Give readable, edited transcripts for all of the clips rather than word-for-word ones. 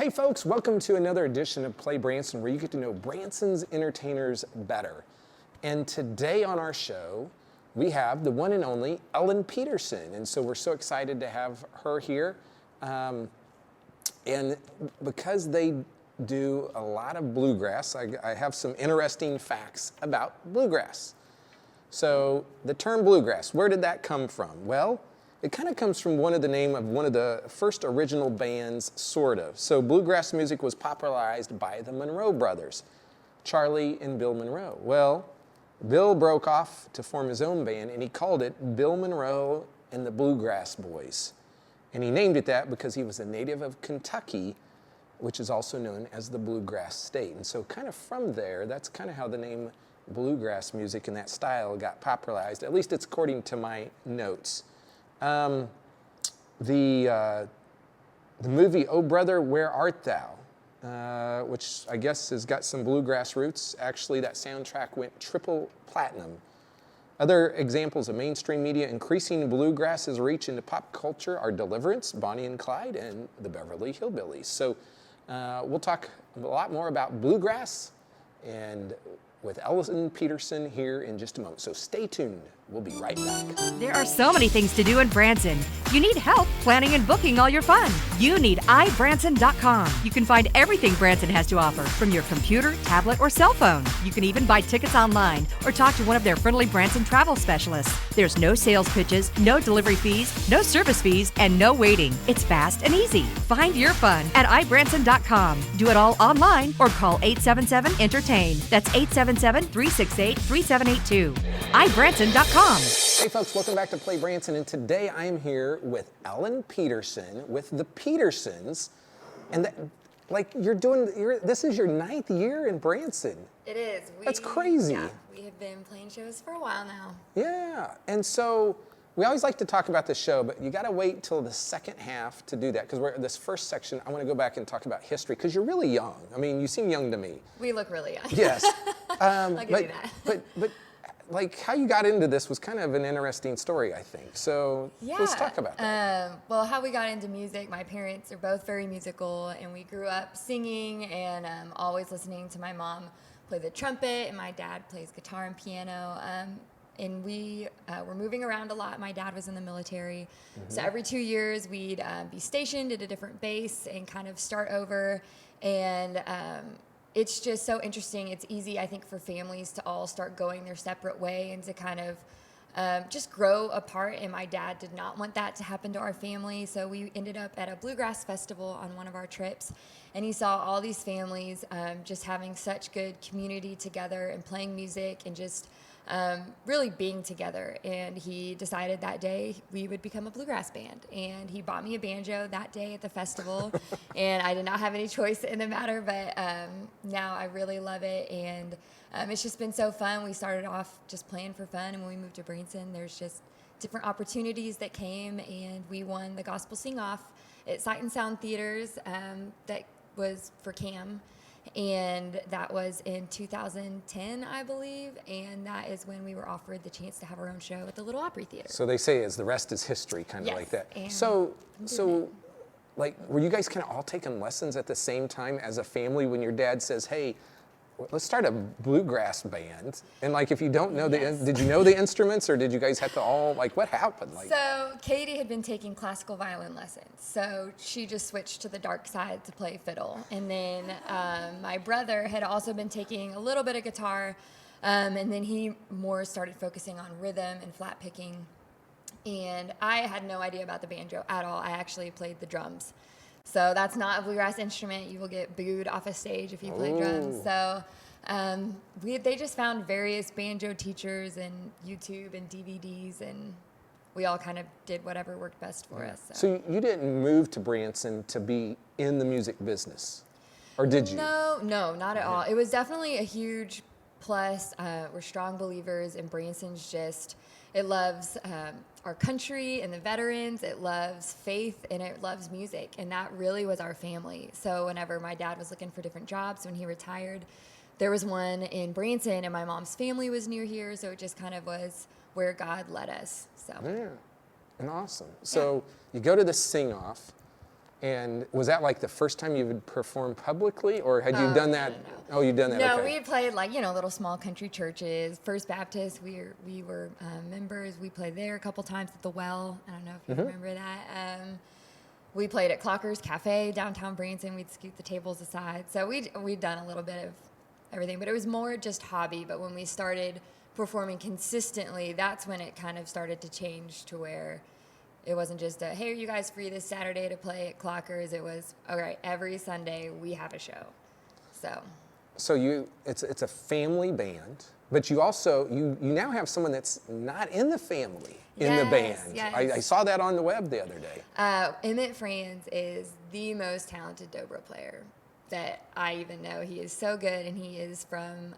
Hey folks, welcome to another edition of Play Branson, where you get to know Branson's entertainers better. And today on our show, we have the one and only Ellen Petersen. And so we're so excited to have her here. And because they do a lot of bluegrass, I have some interesting facts about bluegrass. So the term bluegrass, where did that come from? Well, it kind of comes from one of the first original bands, sort of. So bluegrass music was popularized by the Monroe brothers, Charlie and Bill Monroe. Well, Bill broke off to form his own band, and he called it Bill Monroe and the Bluegrass Boys. And he named it that because he was a native of Kentucky, which is also known as the Bluegrass State. And so kind of from there, that's kind of how the name bluegrass music and that style got popularized. At least it's according to my notes. The movie Oh Brother, Where Art Thou, which I guess has got some bluegrass roots. Actually, that soundtrack went triple platinum. Other examples of mainstream media increasing bluegrass's reach into pop culture are Deliverance, Bonnie and Clyde, and the Beverly Hillbillies. So we'll talk a lot more about bluegrass and with Ellen Petersen here in just a moment. So stay tuned. We'll be right back. There are so many things to do in Branson. You need help planning and booking all your fun. You need ibranson.com. You can find everything Branson has to offer from your computer, tablet, or cell phone. You can even buy tickets online or talk to one of their friendly Branson travel specialists. There's no sales pitches, no delivery fees, no service fees, and no waiting. It's fast and easy. Find your fun at ibranson.com. Do it all online or call 877-ENTERTAIN. That's 877-368-3782. ibranson.com. Hey folks, welcome back to Play Branson, and today I am here with Ellen Petersen with the Petersens, and this is your 9th year in Branson. It is. That's crazy. Yeah, we have been playing shows for a while now. Yeah, and so we always like to talk about the show, but you got to wait till the second half to do that, because this first section, I want to go back and talk about history, because you're really young. I mean, you seem young to me. We look really young. Yes. I'll give you that. But like how you got into this was kind of an interesting story, I think. So let's talk about that. Well, how we got into music, my parents are both very musical, and we grew up singing and always listening to my mom play the trumpet, and my dad plays guitar and piano. And we were moving around a lot. My dad was in the military. Mm-hmm. So every 2 years, we'd be stationed at a different base and kind of start over. And it's just so interesting. It's easy, I think, for families to all start going their separate way and to kind of just grow apart. And my dad did not want that to happen to our family. So we ended up at a bluegrass festival on one of our trips. And he saw all these families just having such good community together and playing music and just really being together. And he decided that day we would become a bluegrass band. And he bought me a banjo that day at the festival. And I did not have any choice in the matter, but now I really love it. And it's just been so fun. We started off just playing for fun. And when we moved to Branson, there's just different opportunities that came. And we won the Gospel Sing-Off at Sight and Sound Theaters that was for CAM. And that was in 2010, I believe, and that is when we were offered the chance to have our own show at the Little Opry Theater. So they say the rest is history, kind of like that. So like, were you guys kind of all taking lessons at the same time as a family when your dad says, hey, let's start a bluegrass band? And like, if you don't know did you know the instruments, or did you guys have to all, like, what happened? Like, so Katie had been taking classical violin lessons, so she just switched to the dark side to play fiddle. And then my brother had also been taking a little bit of guitar, and then he more started focusing on rhythm and flat picking. And I had no idea about the banjo at all. I actually played the drums. So that's not a bluegrass instrument. You will get booed off a stage if you play drums. So they just found various banjo teachers and YouTube and DVDs, and we all kind of did whatever worked best for us. So you didn't move to Branson to be in the music business, or did you? No, not at all. It was definitely a huge plus. We're strong believers, and Branson's it loves our country and the veterans. It loves faith, and it loves music, and that really was our family. So whenever my dad was looking for different jobs when he retired, there was one in Branson, and my mom's family was near here, so it just kind of was where God led us. So yeah, and awesome. So you go to the sing-off, And was that like the first time you would perform publicly, or had you done that? No. Oh, you'd done that. No, okay. we played like, little small country churches. First Baptist, we were members. We played there a couple times at the Well. I don't know if you remember that. We played at Clocker's Cafe downtown Branson. We'd scoot the tables aside. So we'd done a little bit of everything, but it was more just hobby. But when we started performing consistently, that's when it kind of started to change to where it wasn't just a, hey, are you guys free this Saturday to play at Clockers? It was, all right, every Sunday we have a show. So it's a family band, but you also, you now have someone that's not in the family in the band. Yes. I saw that on the web the other day. Emmett Franz is the most talented Dobro player that I even know. He is so good, and he is from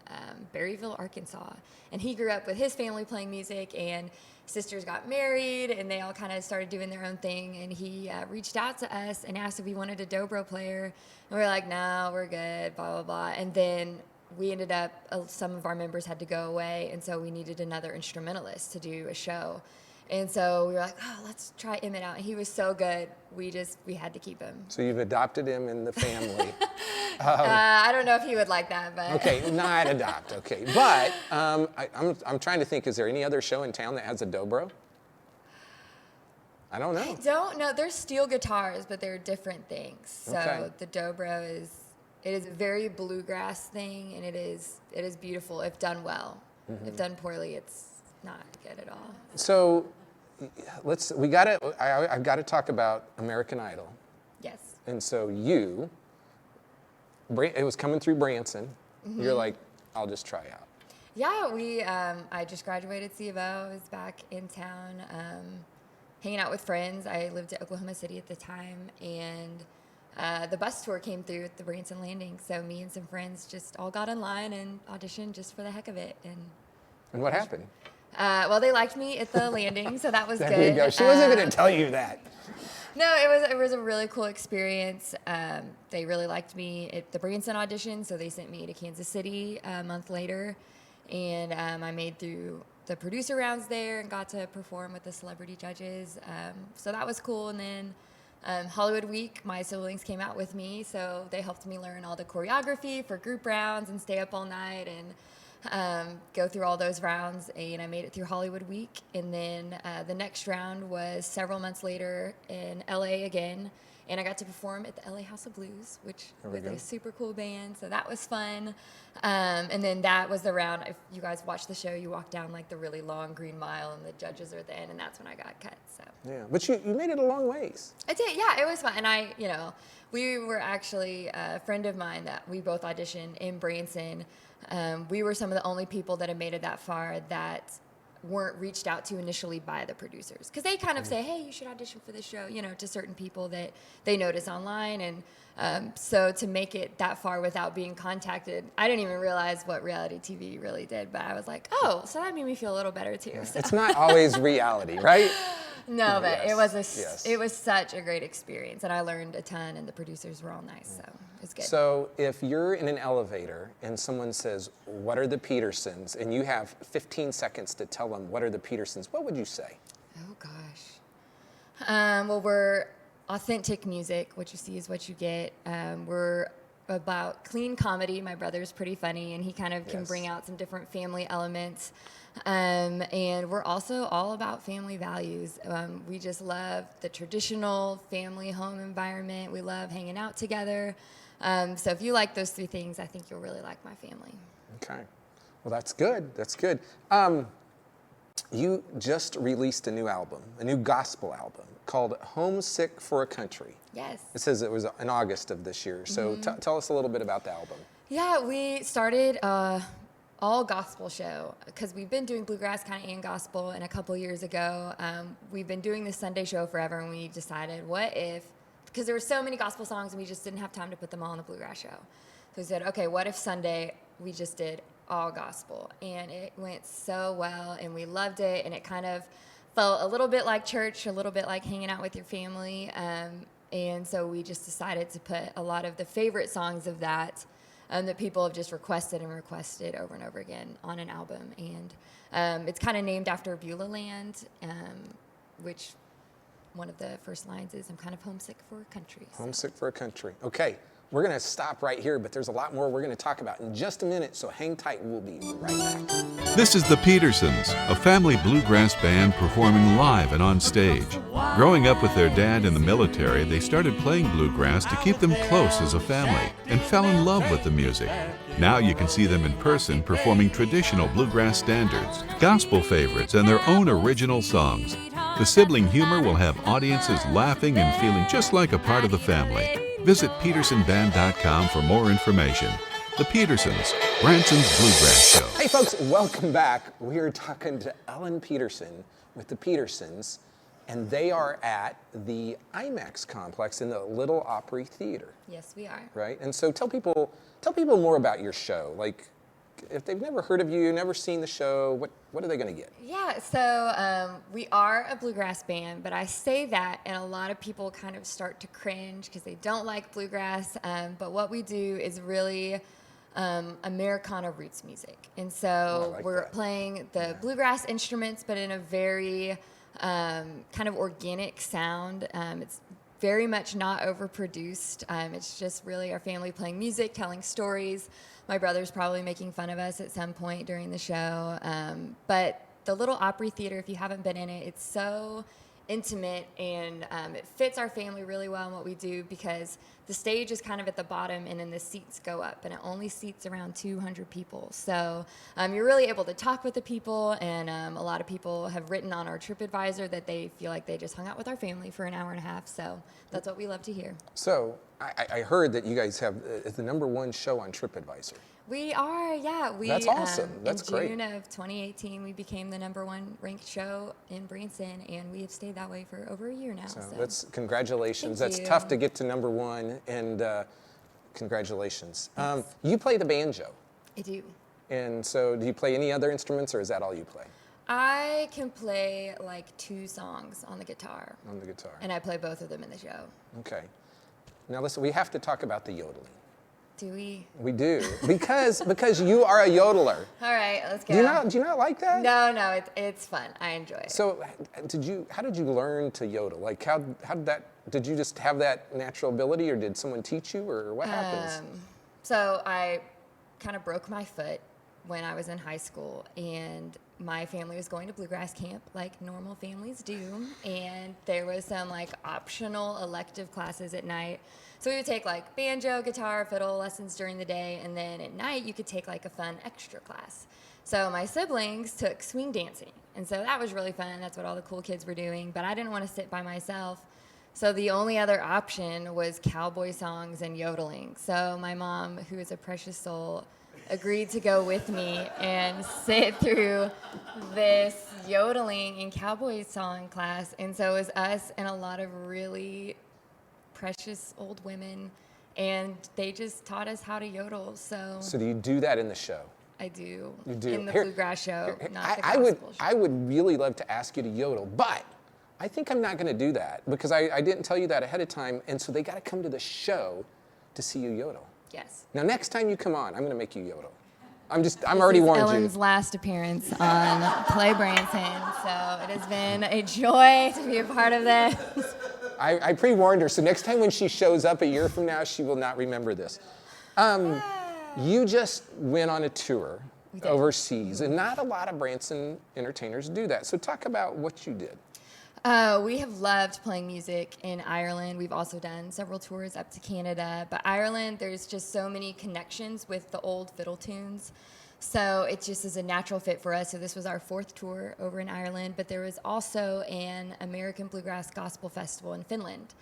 Berryville, Arkansas. And he grew up with his family playing music, and sisters got married, and they all kind of started doing their own thing. And he reached out to us and asked if we wanted a Dobro player. And we were like, no, we're good, blah, blah, blah. And then we ended up, some of our members had to go away, and so we needed another instrumentalist to do a show. And so we were like, oh, let's try Emmett out. And he was so good, we had to keep him. So you've adopted him in the family. I don't know if he would like that, but. Okay, not adopt, okay. But I'm trying to think, is there any other show in town that has a Dobro? I don't know. I don't know. There's steel guitars, but they're different things. So Okay. the Dobro is a very bluegrass thing, and it is beautiful if done well. If done poorly, it's not good at all. So I've got to talk about American Idol. Yes. And so it was coming through Branson. You're like, I'll just try out. Yeah, I just graduated C of O. I was back in town hanging out with friends. I lived in Oklahoma City at the time, and the bus tour came through at the Branson Landing. So me and some friends just all got in line and auditioned just for the heck of it. And what happened? Well, they liked me at the landing, so that was good. There you go. She wasn't going to tell you that. No, it was a really cool experience. They really liked me at the Branson audition, so they sent me to Kansas City a month later, and I made through the producer rounds there and got to perform with the celebrity judges. So that was cool. And then Hollywood Week, my siblings came out with me, so they helped me learn all the choreography for group rounds and stay up all night and go through all those rounds, and I made it through Hollywood Week. And then the next round was several months later in LA again, and I got to perform at the LA House of Blues, with a super cool band, so that was fun. And then that was the round, if you guys watch the show, you walk down like the really long green mile, and the judges are at the end, and that's when I got cut. So Yeah, but you made it a long ways. I did, yeah, it was fun. And we were actually, a friend of mine that we both auditioned in Branson. We were some of the only people that had made it that far that weren't reached out to initially by the producers, because they kind of say, hey, you should audition for this show, to certain people that they notice online. And so to make it that far without being contacted, I didn't even realize what reality TV really did, but I was like, oh, so that made me feel a little better too. So. It's not always reality, right? No, but Yes. it was such a great experience, and I learned a ton, and the producers were all nice, so it was good. So if you're in an elevator and someone says, what are the Petersens? And you have 15 seconds to tell them what are the Petersens, what would you say? Oh, gosh. Well, we're authentic music. What you see is what you get. We're about clean comedy. My brother's pretty funny, and he kind of can bring out some different family elements. And we're also all about family values. We just love the traditional family home environment. We love hanging out together. So if you like those three things, I think you'll really like my family. Okay. Well, that's good. That's good. You just released a new album, a new gospel album called Homesick for a Country. Yes. It says it was in August of this year. So tell us a little bit about the album. Yeah, we started all gospel show because we've been doing bluegrass kind of and gospel, and a couple years ago we've been doing this Sunday show forever, and we decided, what if, because there were so many gospel songs and we just didn't have time to put them all in the bluegrass show. So we said, okay, what if Sunday we just did all gospel? And it went so well, and we loved it, and it kind of felt a little bit like church, a little bit like hanging out with your family, and so we just decided to put a lot of the favorite songs of that that people have just requested over and over again on an album. And it's kind of named after Beulah Land, which one of the first lines is, I'm kind of homesick for country. So. Homesick for a country. Okay, we're going to stop right here, but there's a lot more we're going to talk about in just a minute, so hang tight. We'll be right back. This is the Petersens, a family bluegrass band performing live and on stage. Growing up with their dad in the military, they started playing bluegrass to keep them close as a family and fell in love with the music. Now you can see them in person performing traditional bluegrass standards, gospel favorites, and their own original songs. The sibling humor will have audiences laughing and feeling just like a part of the family. Visit petersenband.com for more information. The Petersens, Branson's Bluegrass Show. Hey folks, welcome back. We are talking to Ellen Petersen with the Petersens, and they are at the IMAX complex in the Little Opry Theater. Yes, we are. Right? And so tell people more about your show. Like, if they've never heard of you, never seen the show, what are they going to get? Yeah, so we are a bluegrass band, but I say that, and a lot of people kind of start to cringe because they don't like bluegrass. But what we do is really Americana roots music. And so we're playing the bluegrass instruments, but in a very kind of organic sound. It's very much not overproduced. It's just really our family playing music, telling stories. My brother's probably making fun of us at some point during the show. But the Little Opry Theater, if you haven't been in it, it's so intimate, and it fits our family really well in what we do because the stage is kind of at the bottom and then the seats go up, and it only seats around 200 people. So you're really able to talk with the people, and a lot of people have written on our TripAdvisor that they feel like they just hung out with our family for an hour and a half. So that's what we love to hear. So I heard that you guys have the #1 show on TripAdvisor. We are, yeah. That's awesome. That's great. In June of 2018, we became the #1 ranked show in Branson, and we have stayed that way for over a year now. So that's congratulations. Thank That's you. tough to get to #1, and congratulations. You play the banjo, I do. and so do you play any other instruments, or is that all you play I can play like 2 songs on the guitar, on the guitar? and I play both of them in the show. Okay. Now listen, we have to talk about the yodeling. Do we? We do because you are a yodeler. All right, let's go. Do you not like that? No, it's fun. I enjoy it. So, how did you learn to yodel? Like, how did that? Did you just have that natural ability, or did someone teach you, or what happens? So I kind of broke my foot when I was in high school, and my family was going to bluegrass camp like normal families do, and there was some like optional elective classes at night. So we would take like banjo, guitar, fiddle lessons during the day, and then at night you could take like a fun extra class. So my siblings took swing dancing, and so that was really fun. That's what all the cool kids were doing, but I didn't want to sit by myself. So the only other option was cowboy songs and yodeling. So my mom, who is a precious soul, agreed to go with me and sit through this yodeling and cowboy song class. And so it was us and a lot of really precious old women, and they just taught us how to yodel. So do you do that in the show? I do. You do. In the bluegrass show, not the I gospel show. I would really love to ask you to yodel, but I think I'm not going to do that because I didn't tell you that ahead of time, and so they got to come to the show to see you yodel. Yes. Now, next time you come on, I'm going to make you yodel. I'm already warned Ellen's you. last appearance on Play Branson, so it has been a joy to be a part of this. I pre-warned her, so next time when she shows up a year from now, she will not remember this. You just went on a tour overseas, and not a lot of Branson entertainers do that. So talk about what you did. We have loved playing music in Ireland. We've also done several tours up to Canada. But Ireland, there's just so many connections with the old fiddle tunes. So it just is a natural fit for us. So this was our 4th tour over in Ireland. But there was also an American Bluegrass Gospel Festival in Finland.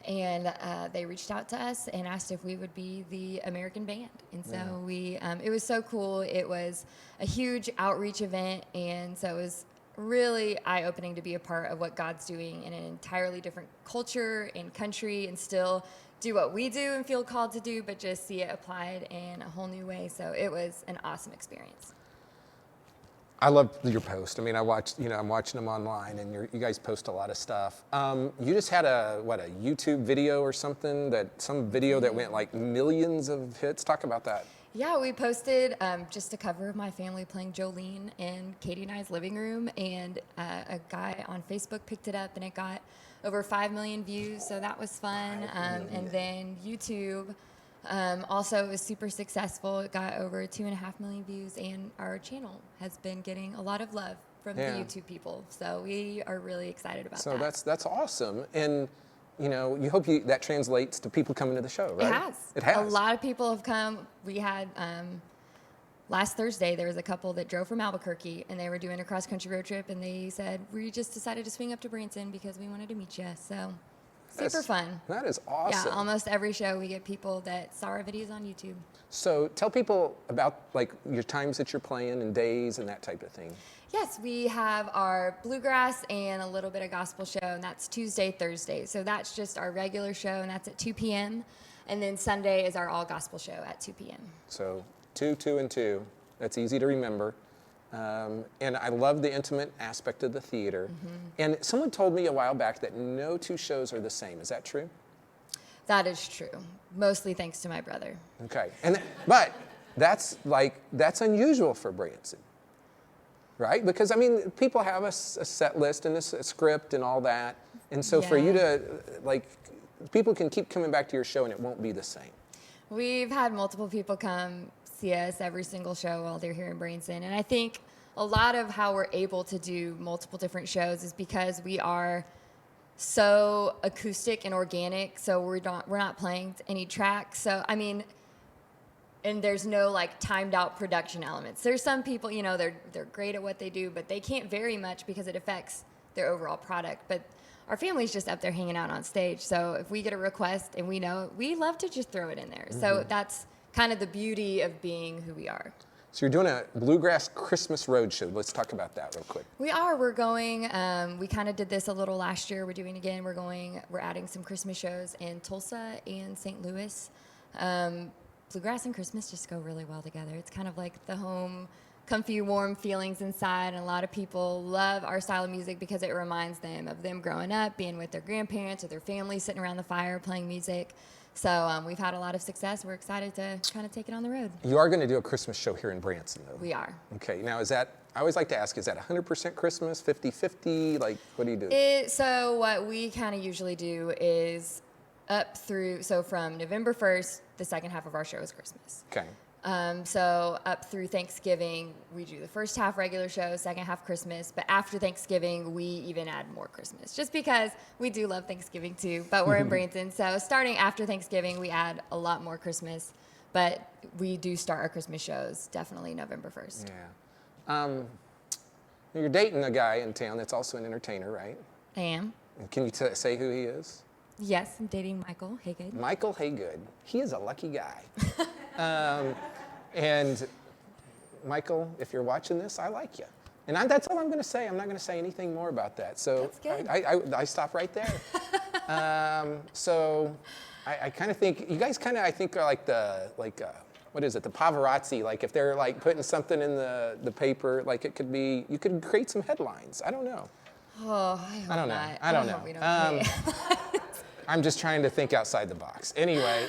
And they reached out to us and asked if we would be the American band. And so it was so cool. It was a huge outreach event. And so it was really eye-opening to be a part of what God's doing in an entirely different culture and country, and still do what we do and feel called to do, but just see it applied in a whole new way. So it was an awesome experience. I love your post. I mean, I'm watching them online, and you guys post a lot of stuff. You just had a YouTube video or something, some video that went like millions of hits. Talk about that. Yeah, we posted just a cover of my family playing Jolene in Katie and I's living room, and a guy on Facebook picked it up, and it got over 5 million views, so that was fun. And then YouTube also was super successful. It got over 2.5 million views, and our channel has been getting a lot of love from the YouTube people. So we are really excited about that. So that's awesome. And you know, you hope that translates to people coming to the show, right? It has. It has. A lot of people have come. We had last Thursday, there was a couple that drove from Albuquerque, and they were doing a cross-country road trip, and they said, we just decided to swing up to Branson because we wanted to meet you. So super fun. That is awesome. Yeah, almost every show we get people that saw our videos on YouTube. So tell people about like your times that you're playing and days and that type of thing. Yes, we have our bluegrass and a little bit of gospel show, and that's Tuesday, Thursday. So that's just our regular show, and that's at 2 p.m. And then Sunday is our all gospel show at 2 p.m. So 2, 2, and 2. That's easy to remember. And I love the intimate aspect of the theater. And someone told me a while back that no two shows are the same. Is that true? That is true, mostly thanks to my brother. Okay. But that's unusual for Branson, right? Because, I mean, people have a set list and a script and all that. And so for you to, like, people can keep coming back to your show and it won't be the same. We've had multiple people come see us every single show while they're here in Branson. And I think a lot of how we're able to do multiple different shows is because we are so acoustic and organic. So we're not playing any tracks. So, I mean, and there's no like timed out production elements. There's some people, you know, they're great at what they do, but they can't vary much because it affects their overall product. But our family's just up there hanging out on stage. So if we get a request and we know, we love to just throw it in there. So that's kind of the beauty of being who we are. So you're doing a Bluegrass Christmas Roadshow. Let's talk about that real quick. We are. We're going. We kind of did this a little last year. We're doing it again. We're adding some Christmas shows in Tulsa and St. Louis. Bluegrass and Christmas just go really well together. It's kind of like the home, comfy, warm feelings inside. And a lot of people love our style of music because it reminds them of them growing up, being with their grandparents or their family, sitting around the fire, playing music. So we've had a lot of success. We're excited to kind of take it on the road. You are going to do a Christmas show here in Branson, though. We are. Okay. Now, I always like to ask, is that 100% Christmas, 50-50? Like, what do you do? So what we kind of usually do is from November 1st, the second half of our show is Christmas. Okay. So up through Thanksgiving, we do the first half regular show, second half Christmas. But after Thanksgiving, we even add more Christmas, just because we do love Thanksgiving too. But we're in Branson, so starting after Thanksgiving, we add a lot more Christmas. But we do start our Christmas shows definitely November 1st. Yeah. You're dating a guy in town that's also an entertainer, right? I am. Can you say who he is? Yes, I'm dating Michael Haygood. Michael Haygood. He is a lucky guy. And Michael, if you're watching this, I like you. And that's all I'm going to say. I'm not going to say anything more about that. So I stop right there. So I kind of think, you guys kind of, I think, are like what is it, the paparazzi. Like if they're like putting something in the paper, like it could be, you could create some headlines. I don't know. Oh, I don't know. I don't know. I'm just trying to think outside the box. Anyway,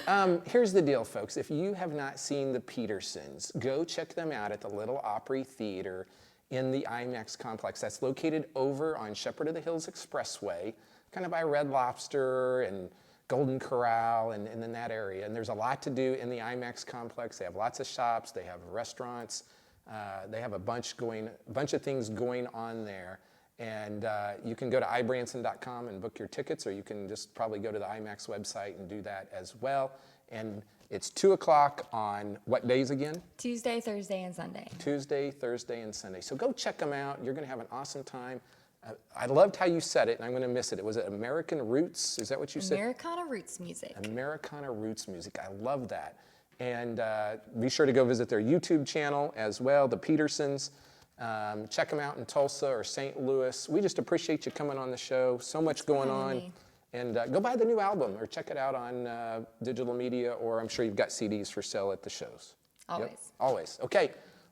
here's the deal, folks. If you have not seen the Petersens, go check them out at the Little Opry Theater in the IMAX complex. That's located over on Shepherd of the Hills Expressway, kind of by Red Lobster and Golden Corral and in that area. And there's a lot to do in the IMAX complex. They have lots of shops. They have restaurants. They have a bunch of things going on there. And you can go to ibranson.com and book your tickets, or you can just probably go to the IMAX website and do that as well. And it's 2 o'clock on what days again? Tuesday, Thursday, and Sunday. Tuesday, Thursday, and Sunday. So go check them out. You're going to have an awesome time. I loved how you said it, and I'm going to miss it. Was it American Roots? Is that what you said? Americana Roots music. Americana Roots music. I love that. And be sure to go visit their YouTube channel as well, the Petersens. Check them out in Tulsa or St. Louis. We just appreciate you coming on the show. So much going on. And go buy the new album or check it out on digital media, or I'm sure you've got CDs for sale at the shows. Always. Yep, always. Okay,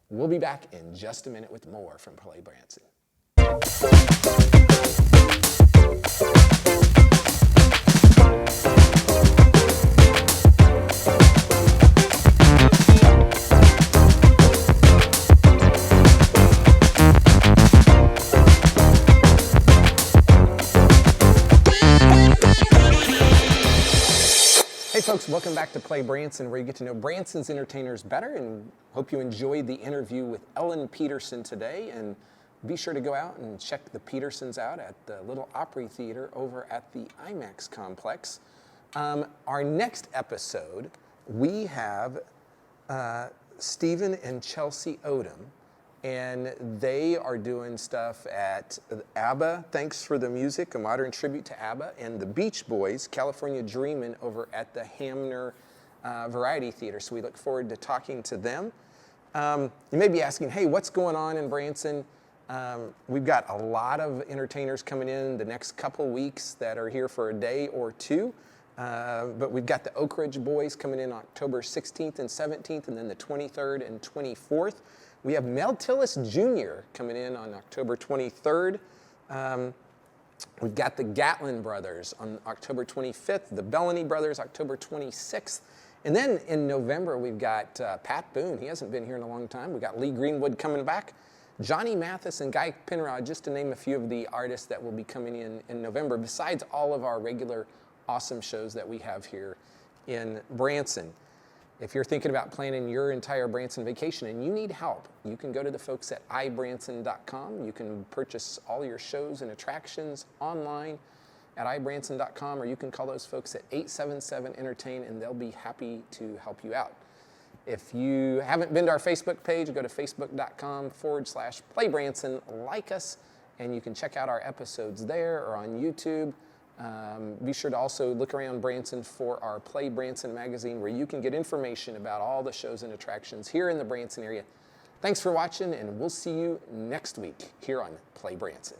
we'll be back in just a minute with more from Play Branson. folks, welcome back to Play Branson, where you get to know Branson's entertainers better, and hope you enjoyed the interview with Ellen Petersen today. And be sure to go out and check the Petersens out at the Little Opry Theater over at the IMAX complex. Our next episode, we have Stephen and Chelsea Odom, and they are doing stuff at ABBA, Thanks for the Music, a modern tribute to ABBA, and the Beach Boys, California Dreamin' over at the Hamner Variety Theater. So we look forward to talking to them. You may be asking, hey, what's going on in Branson? We've got a lot of entertainers coming in the next couple weeks that are here for a day or two. But we've got the Oak Ridge Boys coming in October 16th and 17th, and then the 23rd and 24th. We have Mel Tillis Jr. coming in on October 23rd. We've got the Gatlin Brothers on October 25th, the Bellany Brothers October 26th. And then in November, we've got Pat Boone. He hasn't been here in a long time. We've got Lee Greenwood coming back, Johnny Mathis and Guy Penrod, just to name a few of the artists that will be coming in November, besides all of our regular awesome shows that we have here in Branson. If you're thinking about planning your entire Branson vacation and you need help, you can go to the folks at ibranson.com. You can purchase all your shows and attractions online at ibranson.com, or you can call those folks at 877-ENTERTAIN, and they'll be happy to help you out. If you haven't been to our Facebook page, go to facebook.com/playbranson, like us, and you can check out our episodes there or on YouTube. Be sure to also look around Branson for our Play Branson magazine, where you can get information about all the shows and attractions here in the Branson area. Thanks for watching, and we'll see you next week here on Play Branson.